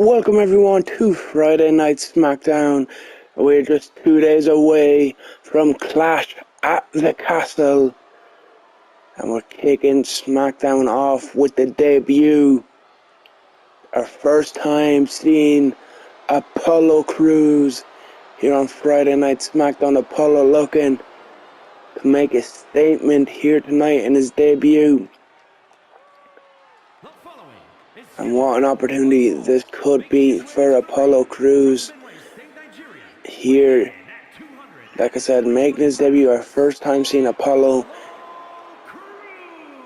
Welcome everyone to Friday Night Smackdown. We're just 2 days away from Clash at the Castle, and we're kicking Smackdown off with the debut. Our first time seeing Apollo Crews here on Friday Night Smackdown. Apollo looking to make a statement here tonight in his debut. And what an opportunity this could be for Apollo Crews here. Like I said, making his debut, our first time seeing Apollo.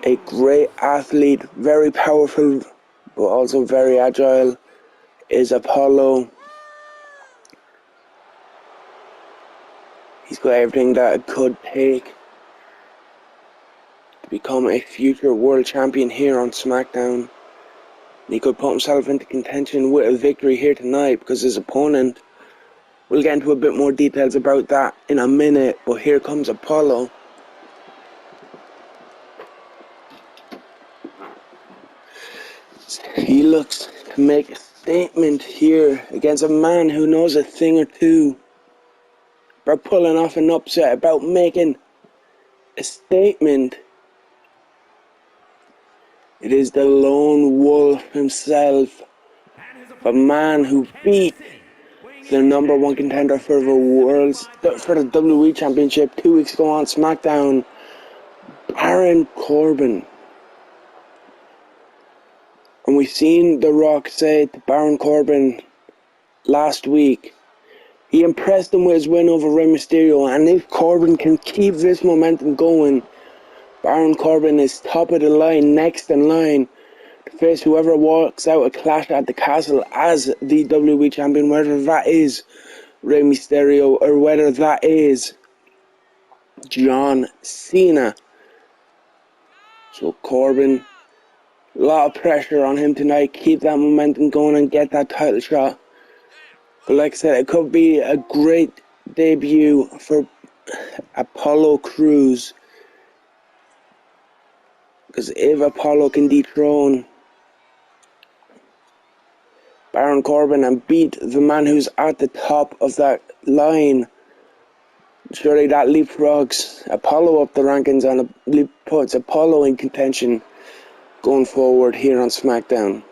A great athlete, very powerful, but also very agile is Apollo. He's got everything that it could take to become a future world champion here on SmackDown. He could put himself into contention with a victory here tonight because his opponent, we'll get into a bit more details about that in a minute, but here comes Apollo. He looks to make a statement here against a man who knows a thing or two about pulling off an upset, about making a statement. It is the lone wolf himself, a man who beat the number one contender for the WWE Championship 2 weeks ago on SmackDown, Baron Corbin. And we've seen The Rock say to Baron Corbin last week, he impressed him with his win over Rey Mysterio, and if Corbin can keep this momentum going, Baron Corbin is top of the line, next in line to face whoever walks out a Clash at the Castle as the WWE Champion, whether that is Rey Mysterio or whether that is John Cena. So Corbin, a lot of pressure on him tonight, keep that momentum going and get that title shot. But like I said, it could be a great debut for Apollo Crews. Because if Apollo can dethrone Baron Corbin and beat the man who's at the top of that line, surely that leapfrogs Apollo up the rankings and puts Apollo in contention going forward here on SmackDown.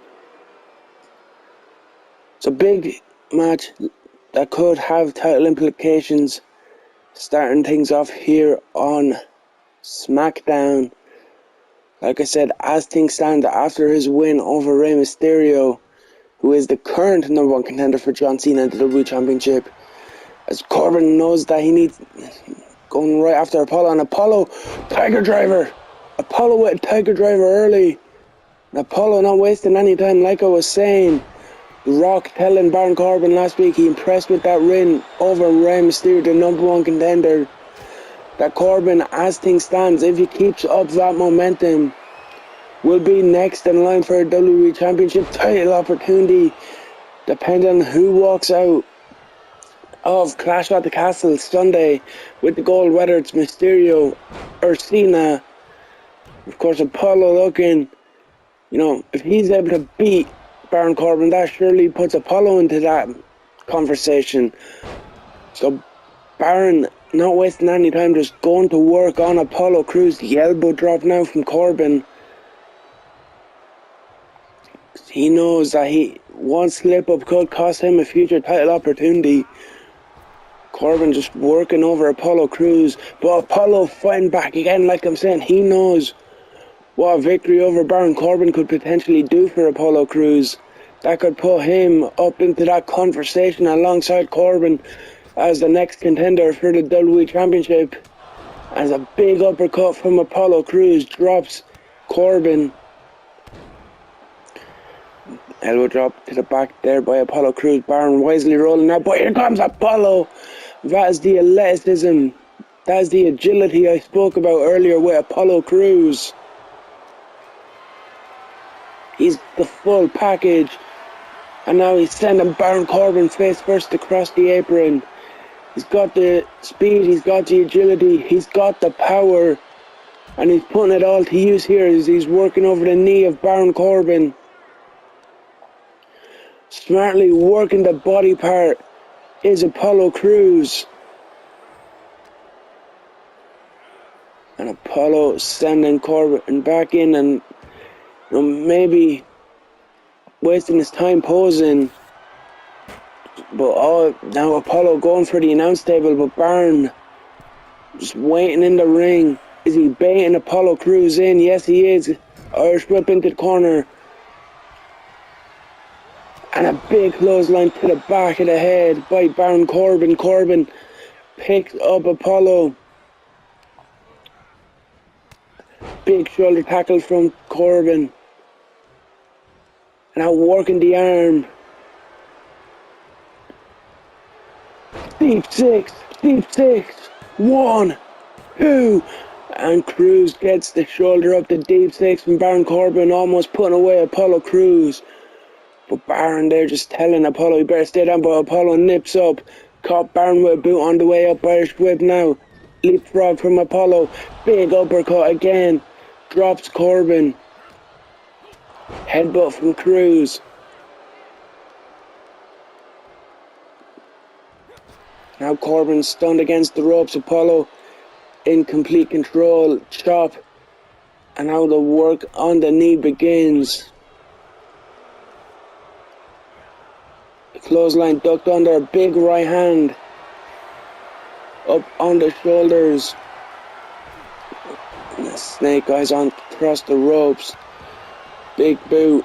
It's a big match that could have title implications, starting things off here on SmackDown. Like I said, as things stand after his win over Rey Mysterio, who is the current number one contender for John Cena at the WWE Championship, as Corbin knows that he needs going right after Apollo, and Apollo, Tiger Driver! Apollo with a Tiger Driver early. And Apollo not wasting any time, like I was saying. The Rock telling Baron Corbin last week he impressed with that win over Rey Mysterio, the number one contender. That Corbin, as things stands, if he keeps up that momentum, will be next in line for a WWE Championship title opportunity, depending on who walks out of Clash at the Castle Sunday with the gold, whether it's Mysterio or Cena. Of course, Apollo looking, if he's able to beat Baron Corbin, that surely puts Apollo into that conversation. So Baron, not wasting any time, just going to work on Apollo Crews. The elbow drop now from Corbin. He knows that one slip up could cost him a future title opportunity. Corbin just working over Apollo Crews, but Apollo fighting back again. Like I'm saying, he knows what a victory over Baron Corbin could potentially do for Apollo Crews. That could put him up into that conversation alongside Corbin as the next contender for the WWE Championship. As a big uppercut from Apollo Crews drops Corbin. Elbow drop to the back there by Apollo Crews. Baron wisely rolling out, but here comes Apollo. That is the athleticism. That is the agility I spoke about earlier with Apollo Crews. He's the full package. And now he's sending Baron Corbin face first across the apron. He's got the speed, he's got the agility, he's got the power. And he's putting it all to use here as he's working over the knee of Baron Corbin. smartly working the body part is Apollo Crews. And Apollo sending Corbin back in and maybe wasting his time posing. But now Apollo going for the announce table, but Baron just waiting in the ring. Is he baiting Apollo Crews in? Yes, he is. Irish whip into the corner. And a big clothesline to the back of the head by Baron Corbin. Corbin picks up Apollo. Big shoulder tackle from Corbin. Now working the arm. Deep six. 1, 2. And Crews gets the shoulder up the deep six from Baron Corbin, almost putting away Apollo Crews. But Baron there just telling Apollo he better stay down, but Apollo nips up. Caught Baron with a boot on the way up, Irish whip now. Leapfrog from Apollo. Big uppercut again. Drops Corbin. Headbutt from Crews. Now Corbin stunned against the ropes. Apollo in complete control. Chop. And now the work on the knee begins. Clothesline ducked under, big right hand up on the shoulders. And the snake eyes on across the ropes. Big boot.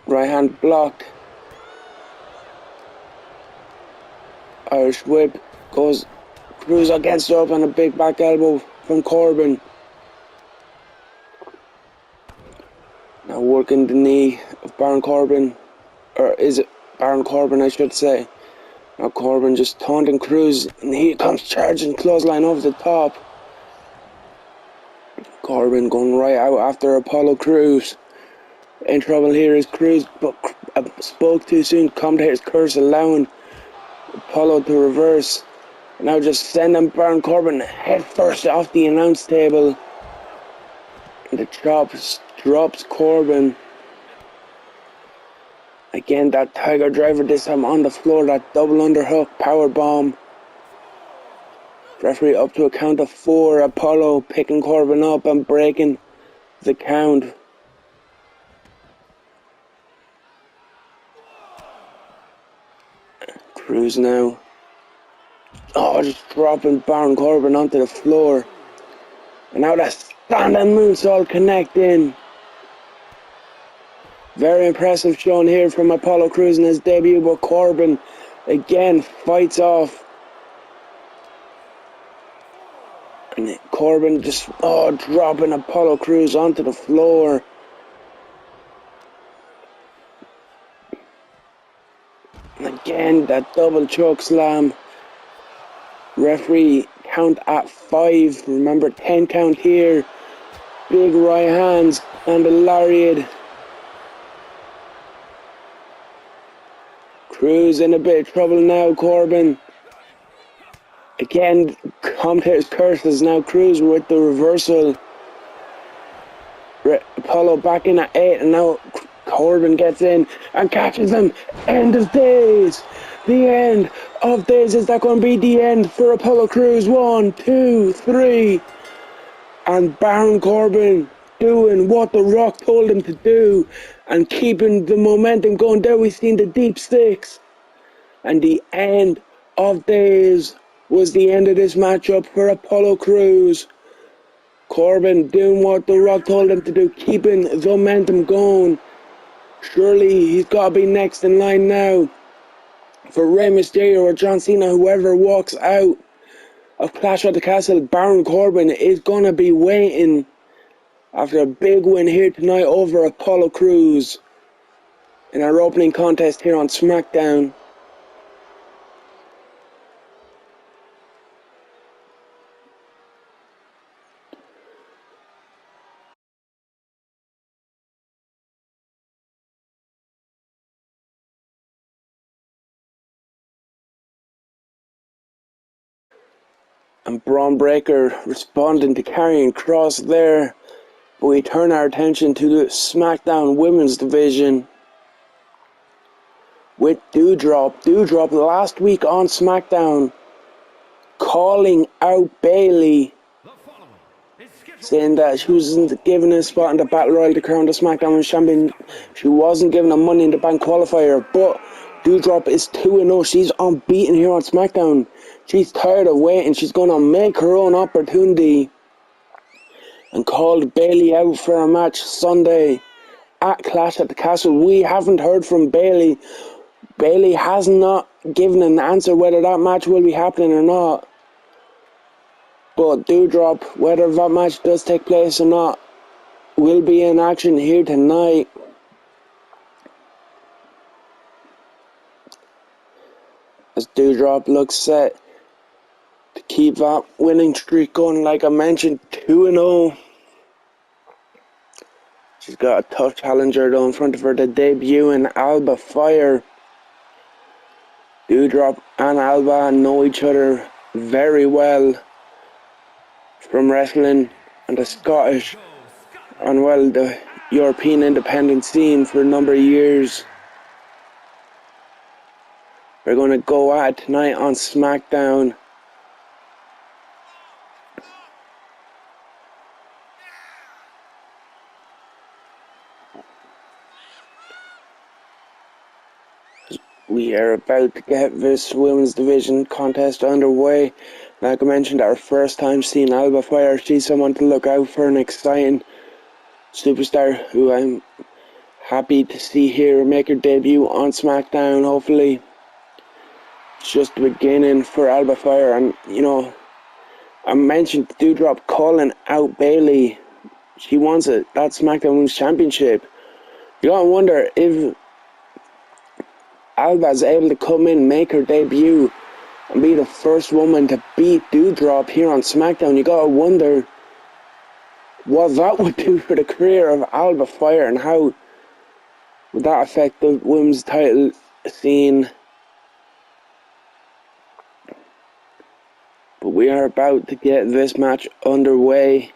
Right hand blocked. Irish whip goes. Crews against the rope and a big back elbow from Corbin. Now working the knee of Baron Corbin, or is it Baron Corbin I should say. Now Corbin just taunting Crews, and he comes charging clothesline over the top. Corbin going right out after Apollo Crews. In trouble here is Crews, but spoke too soon. Commentator's curse allowing Apollo to reverse. Now just sending Baron Corbin head first off the announce table. And the chop drops Corbin. Again, that Tiger Driver, this time on the floor, that double underhook power bomb. Referee up to a count of 4. Apollo picking Corbin up and breaking the count. Crews now. Just dropping Baron Corbin onto the floor. And now that standing moonsault connecting. Very impressive showing here from Apollo Crews in his debut, but Corbin again fights off. And Corbin just dropping Apollo Crews onto the floor. And again, that double choke slam. Referee count at 5. Remember, 10 count here. Big right hands and the lariat. Crews in a bit of trouble now, Corbin. Again, commentator's curses now. Crews with the reversal. Apollo back in at 8, and now Corbin gets in and catches him. End of days. The end of days. Is that going to be the end for Apollo Crews? 1, 2, 3. And Baron Corbin doing what The Rock told him to do and keeping the momentum going. There we've seen the deep six. And the end of days was the end of this matchup for Apollo Crews. Corbin doing what The Rock told him to do, keeping the momentum going. Surely he's got to be next in line now for Rey Mysterio or John Cena, whoever walks out of Clash at the Castle. Baron Corbin is going to be waiting after a big win here tonight over Apollo Crews in our opening contest here on SmackDown. And Braun Breaker responding to Karrion Kross there. But we turn our attention to the SmackDown Women's Division with Doudrop. Doudrop last week on SmackDown calling out Bayley, saying that she wasn't given a spot in the Battle Royal to crown the SmackDown Women's Champion. She wasn't given a Money in the Bank qualifier, but Doudrop is 2-0. She's unbeaten here on SmackDown. She's tired of waiting. She's going to make her own opportunity and called Bayley out for a match Sunday at Clash at the Castle. We haven't heard from Bayley. Bayley has not given an answer whether that match will be happening or not. But Doudrop, whether that match does take place or not, will be in action here tonight. As Doudrop looks set to keep that winning streak going, like I mentioned, 2-0. She's got a tough challenger though in front of her, the debut in Alba Fire. Doudrop and Alba know each other very well from wrestling and the Scottish and well the European independent scene for a number of years. We're going to go at it tonight on SmackDown. We are about to get this women's division contest underway. Like I mentioned, our first time seeing Alba Fire. She's someone to look out for, an exciting superstar who I'm happy to see here make her debut on SmackDown. Hopefully it's just the beginning for Alba Fire. And you know, I mentioned Doudrop calling out Bayley. She wants that SmackDown Women's Championship. You gotta wonder if Alba's able to come in, make her debut, and be the first woman to beat Doudrop here on SmackDown. You gotta wonder what that would do for the career of Alba Fire and how would that affect the women's title scene. But we are about to get this match underway.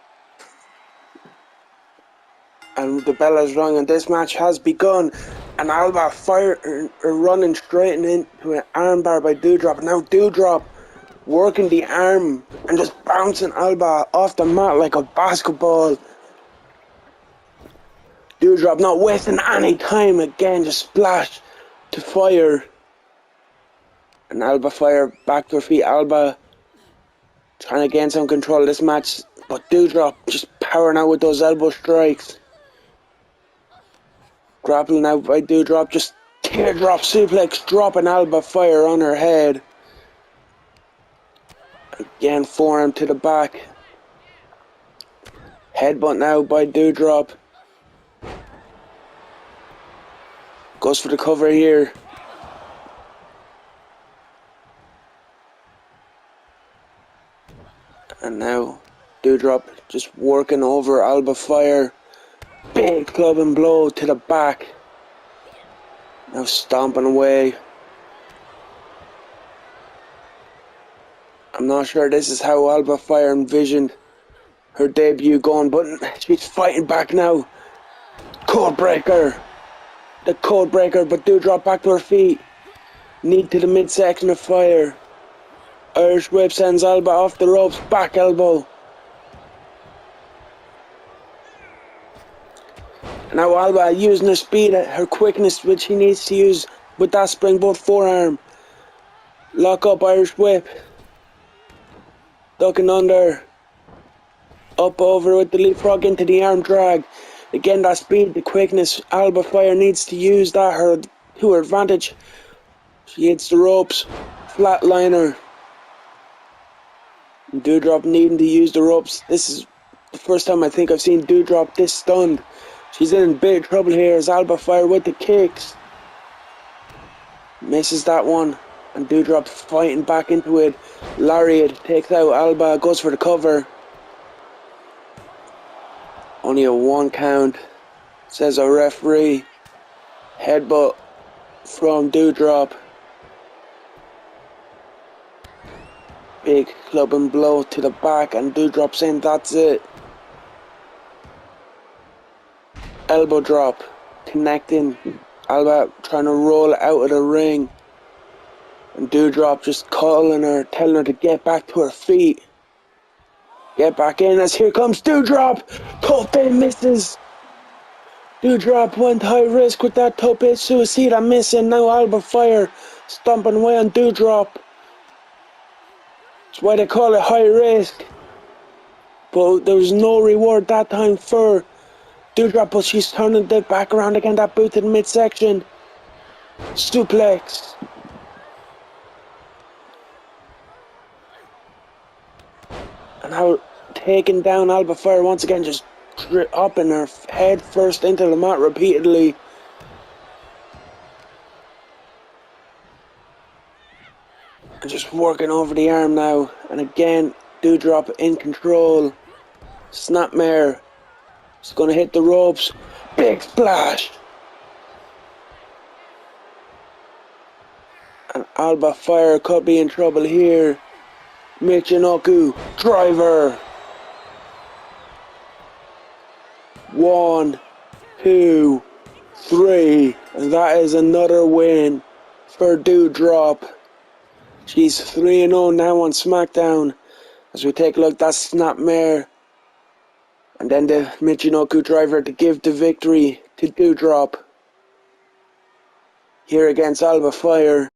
And the bell has rung and this match has begun. And Alba Fire are running straight into an armbar by Doudrop. And now Doudrop working the arm and just bouncing Alba off the mat like a basketball. Doudrop not wasting any time again, just splash to Fire. And Alba Fire back to her feet. Alba trying to gain some control of this match, but Doudrop just powering out with those elbow strikes. Grappling out by Doudrop, just teardrop suplex, dropping Alba Fire on her head. Again, forearm to the back. Headbutt now by Doudrop. Goes for the cover here. And now Doudrop just working over Alba Fire. Big club and blow to the back. Now stomping away. I'm not sure this is how Alba Fire envisioned her debut going, but she's fighting back now. Codebreaker. The codebreaker, but Doudrop back to her feet. Knee to the midsection of Fire. Irish whip sends Alba off the ropes. Back elbow. Now Alba using her speed, her quickness, which she needs to use with that springboard forearm. Lock up Irish whip. Ducking under. Up over with the leapfrog into the arm drag. Again, that speed, the quickness, Alba Fire needs to use that to her advantage. She hits the ropes. Flatliner. Doudrop needing to use the ropes. This is the first time I think I've seen Doudrop this stunned. She's in big trouble here as Alba Fire with the kicks. Misses that one. And Doudrop fighting back into it. Lariat takes out Alba, goes for the cover. Only a 1 count, says a referee. Headbutt from Doudrop. Big club and blow to the back, and Doudrop saying that's it. elbow drop, connecting. Alba trying to roll out of the ring. And Doudrop just calling her, telling her to get back to her feet. Get back in as here comes Doudrop. Tope misses. Doudrop went high risk with that tope suicida missing. Now Alba Fire stomping away on Doudrop. That's why they call it high risk. But there was no reward that time for Doudrop, but she's turning it back around again. That boot in midsection. Suplex. And now taking down Alba Fire once again, just up in her head first into the mat repeatedly. And just working over the arm now. And again, Doudrop in control. Snapmare. She's going to hit the ropes. Big splash. And Alba Fire could be in trouble here. Michinoku driver. 1, 2, 3. And that is another win for Doudrop. She's 3-0 now on SmackDown. As we take a look, that's Snapmare. And then the Michinoku driver to give the victory to Doudrop. Here against Alba Fire.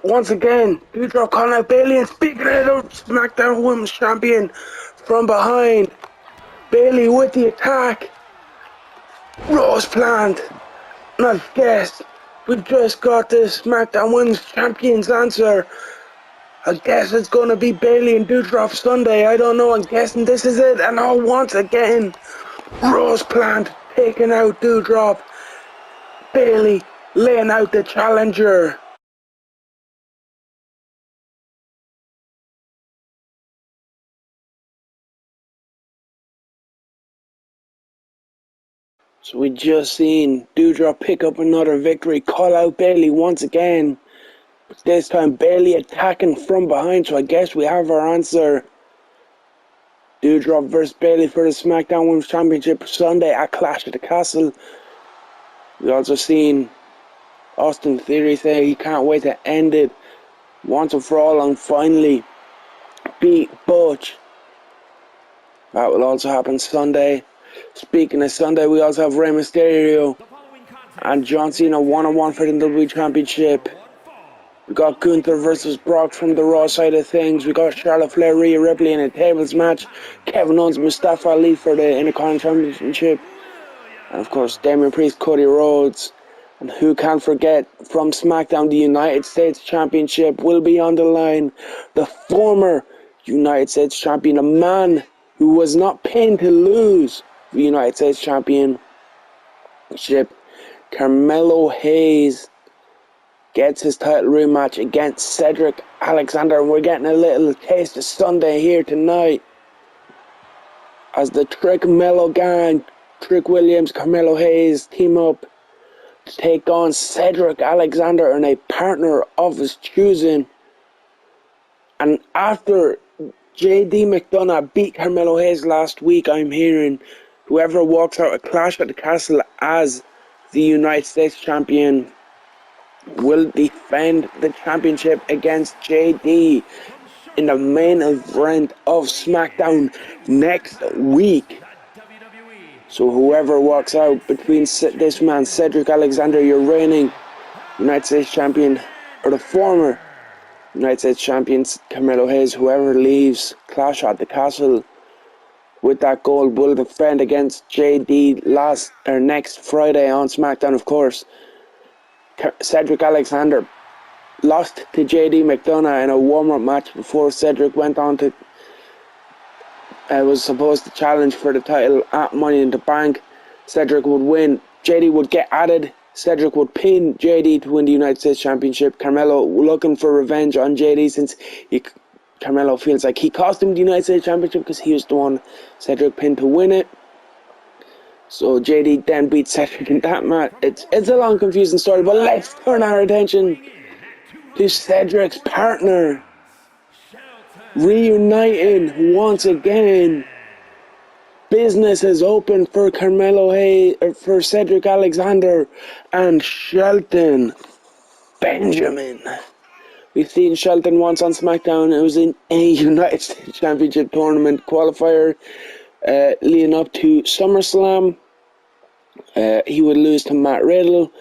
Once again, Doudrop calling out Bayley and speaking of the SmackDown Women's Champion from behind. Bayley with the attack. Rose plant. And I guess we've just got the SmackDown Women's Champion's answer. I guess it's going to be Bayley and Doudrop Sunday. I don't know. I'm guessing this is it. And now once again, Rose plant taking out Doudrop. Bayley laying out the challenger. So we just seen Doudrop pick up another victory, call out Bayley once again. But this time Bayley attacking from behind, so I guess we have our answer. Doudrop versus Bayley for the SmackDown Women's Championship Sunday at Clash at the Castle. We also seen Austin Theory say he can't wait to end it once and for all and finally beat Butch. That will also happen Sunday. Speaking of Sunday, we also have Rey Mysterio and John Cena one-on-one for the WWE Championship. We got Gunther versus Brock from the Raw side of things. We got Charlotte Flair, Rhea Ripley in a tables match. Kevin Owens, Mustafa Ali for the Intercontinental Championship. And of course, Damian Priest, Cody Rhodes. And who can't forget, from SmackDown, the United States Championship will be on the line. The former United States Champion, a man who was not pinned to lose the United States Championship, Carmelo Hayes, gets his title rematch against Cedric Alexander. And we're getting a little taste of Sunday here tonight as the Trick Mello gang, Trick Williams, Carmelo Hayes team up to take on Cedric Alexander and a partner of his choosing. And after JD McDonough beat Carmelo Hayes last week, I'm hearing whoever walks out of Clash at the Castle as the United States Champion will defend the championship against JD in the main event of SmackDown next week. So whoever walks out between this man, Cedric Alexander, your reigning United States Champion, or the former United States Champion, Carmelo Hayes, whoever leaves Clash at the Castle with that gold will defend against JD next Friday on SmackDown, of course. Cedric Alexander lost to JD McDonough in a warm-up match before Cedric went on to was supposed to challenge for the title at Money in the Bank. Cedric would win. JD would get added. Cedric would pin JD to win the United States Championship. Carmelo looking for revenge on JD since Carmelo feels like he cost him the United States Championship because he was the one Cedric pinned to win it. So JD then beat Cedric in that match. It's a long, confusing story, but let's turn our attention to Cedric's partner. Reuniting once again. Business is open for for Cedric Alexander and Shelton Benjamin. We've seen Shelton once on SmackDown. It was in a United States Championship tournament qualifier leading up to SummerSlam. He would lose to Matt Riddle.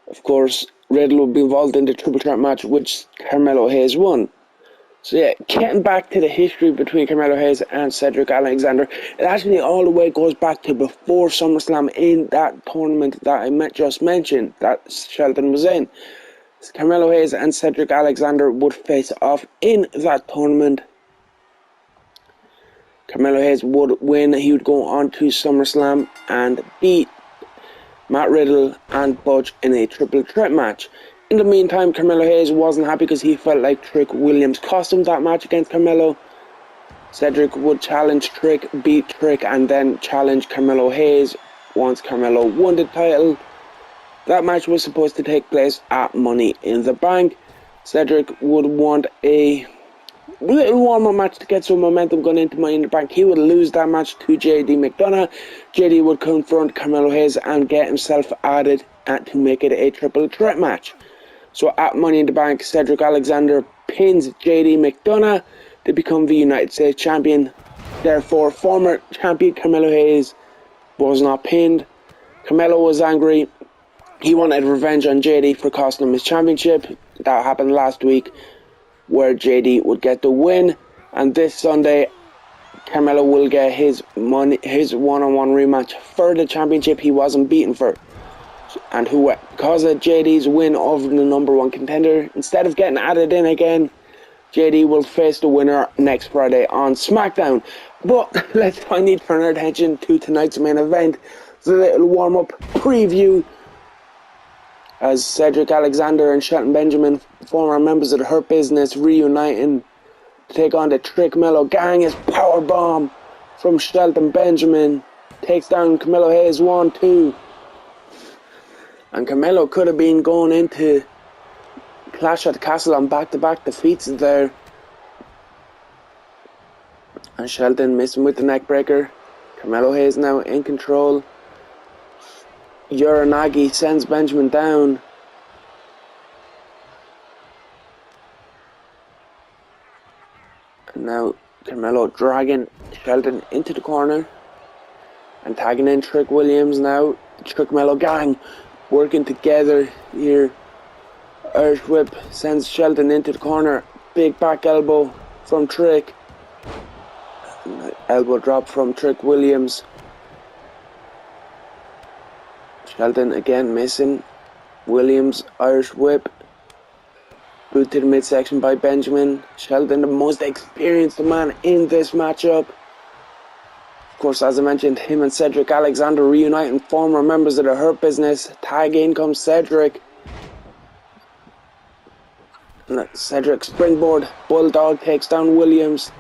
Of course, Riddle would be involved in the triple threat match, which Carmelo Hayes won. So yeah, getting back to the history between Carmelo Hayes and Cedric Alexander, it actually all the way goes back to before SummerSlam in that tournament that I just mentioned, that Shelton was in. So Carmelo Hayes and Cedric Alexander would face off in that tournament. Carmelo Hayes would win. He would go on to SummerSlam and beat Matt Riddle and Butch in a triple threat match. In the meantime, Carmelo Hayes wasn't happy because he felt like Trick Williams cost him that match against Carmelo. Cedric would challenge Trick, beat Trick, and then challenge Carmelo Hayes once Carmelo won the title. That match was supposed to take place at Money in the Bank. Cedric would want a little warm-up match to get some momentum going into Money in the Bank. He would lose that match to JD McDonough. JD would confront Carmelo Hayes and get himself added to make it a triple threat match. So at Money in the Bank, Cedric Alexander pins JD McDonough to become the United States Champion. Therefore, former champion Carmelo Hayes was not pinned. Carmelo was angry. He wanted revenge on JD for costing him his championship. That happened last week, where JD would get the win. And this Sunday, Carmelo will get his one-on-one rematch for the championship he wasn't beaten for. And because of JD's win over the number one contender, instead of getting added in again, JD will face the winner next Friday on SmackDown. But let's finally turn our attention to tonight's main event. It's a little warm-up preview as Cedric Alexander and Shelton Benjamin, former members of the Hurt Business, reuniting to take on the Trick Mello Gang. His powerbomb from Shelton Benjamin takes down Carmelo Hayes 1-2. And Carmelo could have been going into Clash at the Castle on back-to-back defeats there. And Shelton missing with the neckbreaker. Carmelo Hayes now in control. Uranagi sends Benjamin down. And now Carmelo dragging Shelton into the corner. And tagging in Trick Williams now. Trick Mello Gang working together here. Irish Whip sends Shelton into the corner. Big back elbow from Trick. Elbow drop from Trick Williams. Shelton again missing. Williams, Irish Whip. Boot to the midsection by Benjamin. Shelton, the most experienced man in this matchup. Of course, as I mentioned, him and Cedric Alexander reuniting, former members of the Hurt Business. Tag in comes Cedric. And Cedric springboard. Bulldog takes down Williams.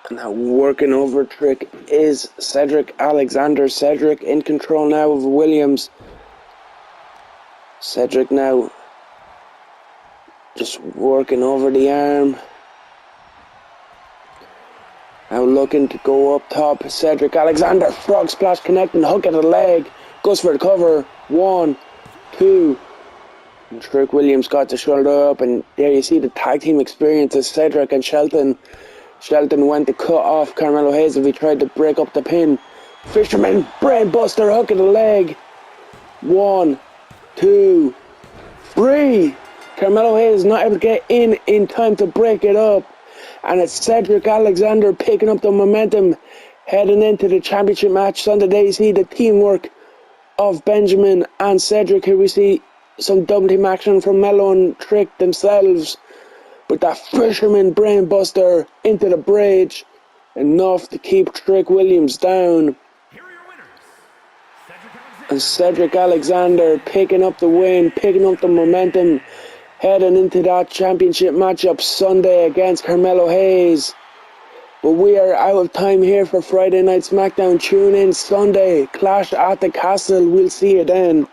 And now working over Trick is Cedric Alexander. Cedric in control now of Williams. Cedric now just working over the arm. Now looking to go up top. Cedric Alexander, frog splash connecting, hook at the leg. Goes for the cover. 1, 2. And Trick Williams got the shoulder up, and there you see the tag team experience of Cedric and Shelton. Shelton went to cut off Carmelo Hayes if he tried to break up the pin. Fisherman, brainbuster, hook at the leg. 1, 2, 3. Carmelo Hayes not able to get in time to break it up. And it's Cedric Alexander picking up the momentum heading into the championship match Sunday. There you see the teamwork of Benjamin and Cedric. Here we see some double team action from Mello and Trick themselves. But that fisherman brainbuster into the bridge, enough to keep Trick Williams down. And Cedric Alexander picking up the win, picking up the momentum, heading into that championship matchup Sunday against Carmelo Hayes. But we are out of time here for Friday Night Smackdown. Tune in Sunday, Clash at the Castle. We'll see you then.